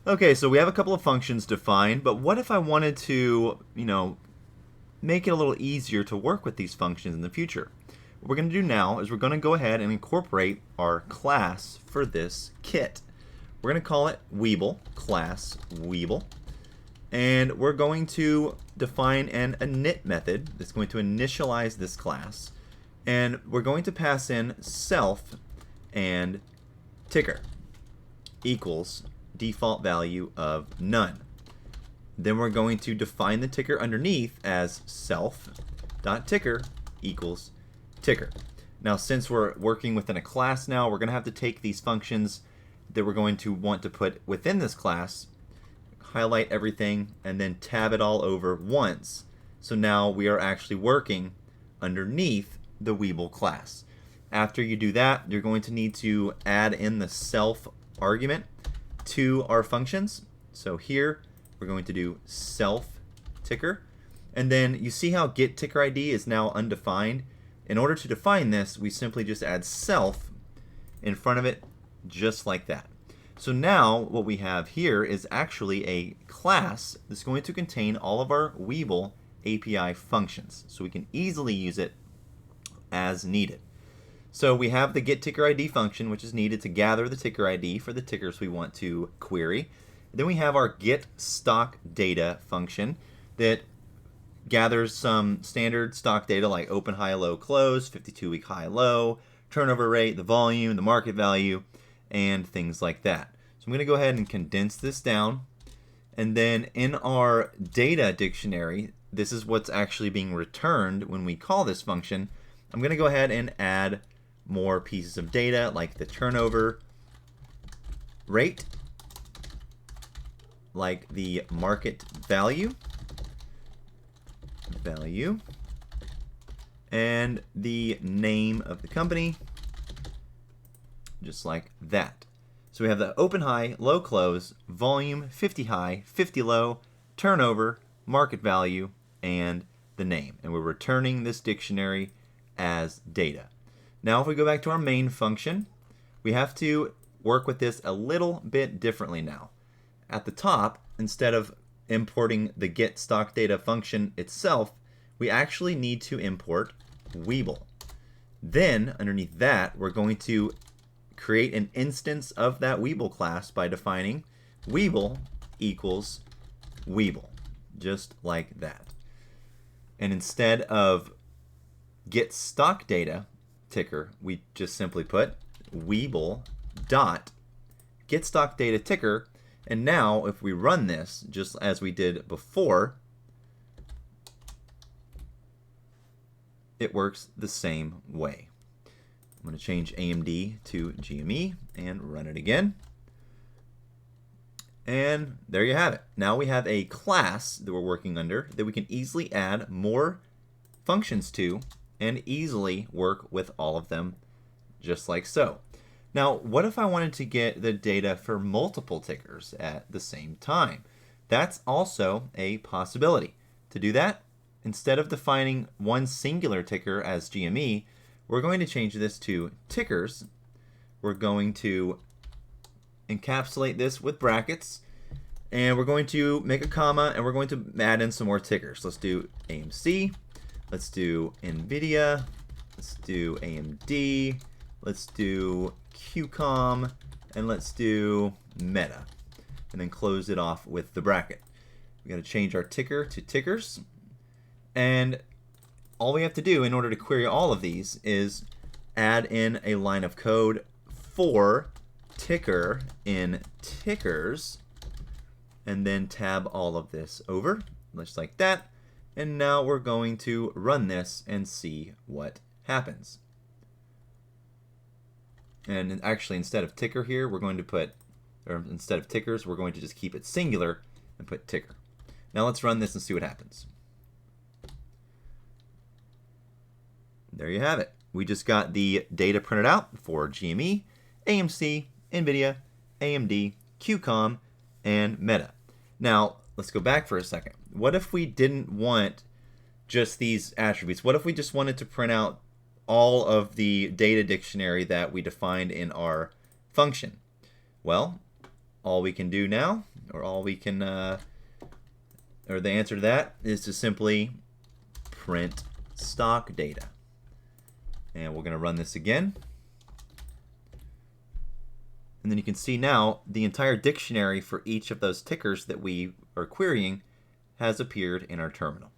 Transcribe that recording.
Okay, so we have a couple of functions defined, but what if I wanted to, make it a little easier to work with these functions in the future? What we're going to do now is we're going to go ahead and incorporate our class for this kit. We're going to call it Weeble, class Weeble. And we're going to define an init method that's going to initialize this class. And we're going to pass in self and ticker equals default value of none. Then we're going to define the ticker underneath as self.ticker equals ticker. Now, since we're working within a class now, we're going to have to take these functions that we're going to want to put within this class, highlight everything, and then tab it all over once. So now we are actually working underneath the Weeble class. After you do that, you're going to need to add in the self argument to our functions. So here we're going to do self ticker, and then you see how get ticker ID is now undefined. In order to define this, we simply just add self in front of it, just like that. So now what we have here is actually a class that's going to contain all of our Weeble API functions, so we can easily use it as needed. So we have the get ticker ID function, which is needed to gather the ticker ID for the tickers we want to query. Then we have our get stock data function that gathers some standard stock data like open, high, low, close, 52-week high, low, turnover rate, the volume, the market value, and things like that. So I'm going to go ahead and condense this down. And then in our data dictionary, this is what's actually being returned when we call this function. I'm going to go ahead and add more pieces of data like the turnover rate, like the market value, and the name of the company, just like that. So we have the open high, low close, volume, 50 high, 50 low, turnover, market value, and the name. And we're returning this dictionary as data. Now if we go back to our main function, we have to work with this a little bit differently now. At the top, instead of importing the get stock data function itself, we actually need to import Weeble. Then underneath that, we're going to create an instance of that Weeble class by defining Weeble equals Weeble, just like that. And instead of get stock data ticker, we just simply put Weeble dot get stock data ticker. And now if we run this just as we did before, it works the same way. I'm going to change AMD to GME and run it again. And there you have it. Now we have a class that we're working under that we can easily add more functions to and easily work with all of them just like so. Now, what if I wanted to get the data for multiple tickers at the same time? That's also a possibility. To do that, instead of defining one singular ticker as GME, we're going to change this to tickers. We're going to encapsulate this with brackets, and we're going to make a comma, and we're going to add in some more tickers. Let's do AMC, let's do NVIDIA, let's do AMD, let's do QCOM, and let's do Meta, and then close it off with the bracket. We're going to change our ticker to tickers, and all we have to do in order to query all of these is add in a line of code for ticker in tickers, and then tab all of this over, just like that. And now we're going to run this and see what happens. And actually, instead of ticker here, we're going to put, or instead of tickers, we're going to just keep it singular and put ticker. Now let's run this and see what happens. There you have it. We just got the data printed out for GME, AMC, NVIDIA, AMD, QCOM, and Meta. Now, let's go back for a second. What if we didn't want just these attributes? What if we just wanted to print out all of the data dictionary that we defined in our function? Well, all we can do now or all we can, or the answer to that is to simply print stock data. And we're going to run this again. And then you can see now the entire dictionary for each of those tickers that we are querying has appeared in our terminal.